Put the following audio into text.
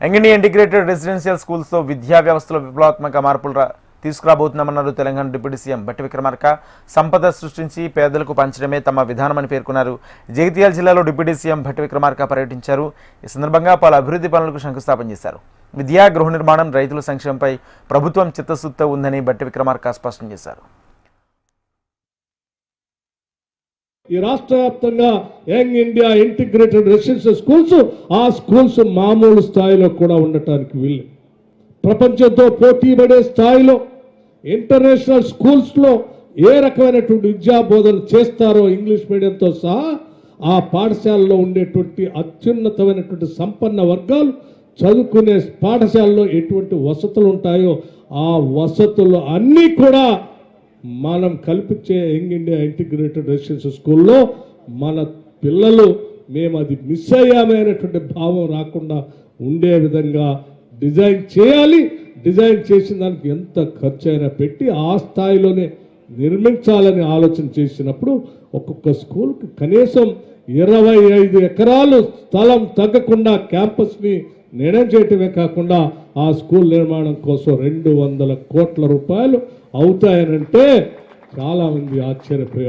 Young India integrated residential schools తో విద్యా వ్యవస్థలో విప్లవాత్మక మార్పులు తీసుకురాబోతున్నామన్నారు తెలంగాణ డిప్యూటీ సీఎం భట్టి విక్రమార్క. సంపద సృష్టించి పేదలకు పంచడమే తమ విధానమని పేర్కొన్నారు. జగిత్యాల జిల్లాలో డిప్యూటీ సీఎం భట్టి విక్రమార్క పర్యటించారు. ఈ సందర్భంగా పలు అభివృద్ధి పనులకు శంకుస్థాపన చేశారు. విద్యా, గృహ నిర్మాణం, రైతుల సంక్షేమంపై ప్రభుత్వం చిత్తశుద్ధితో ఉందని భట్టి విక్రమార్క స్పష్టం చేశారు. ఈ రాష్ట్ర వ్యాప్తంగా young India integrated residential schools ఆ స్కూల్స్ మామూలు స్థాయిలో కూడా ఉండటానికి వీలు, ప్రపంచంతో పోటీ పడే స్థాయిలో ఇంటర్నేషనల్ స్కూల్స్లో ఏ రకమైనటువంటి విద్యా బోధన చేస్తారో ఇంగ్లీష్ మీడియంతో సహా ఆ పాఠశాలలో ఉండేటువంటి అత్యున్నతమైనటువంటి సంపన్న వర్గాలు చదువుకునే పాఠశాలలో ఎటువంటి వసతులు ఉంటాయో ఆ వసతులు అన్నీ కూడా మనం కల్పించే యంగ్ ఇండియా ఇంటిగ్రేటెడ్ రెసిడెన్షియల్ స్కూల్లో మన పిల్లలు మేము అది మిస్ అయ్యామనేటువంటి భావం రాకుండా ఉండే విధంగా డిజైన్ చేయాలి. డిజైన్ చేసిన దానికి ఎంత ఖర్చు అయినా పెట్టి ఆ స్థాయిలోనే నిర్మించాలని ఆలోచన చేసినప్పుడు ఒక్కొక్క స్కూల్కి కనీసం 25 ఎకరాలు స్థలం తగ్గకుండా క్యాంపస్ని నిర్ణయం చేయటమే కాకుండా ఆ స్కూల్ నిర్మాణం కోసం 200 కోట్ల రూపాయలు అవుతాయనంటే చాలా మంది ఆశ్చర్యపోయారు.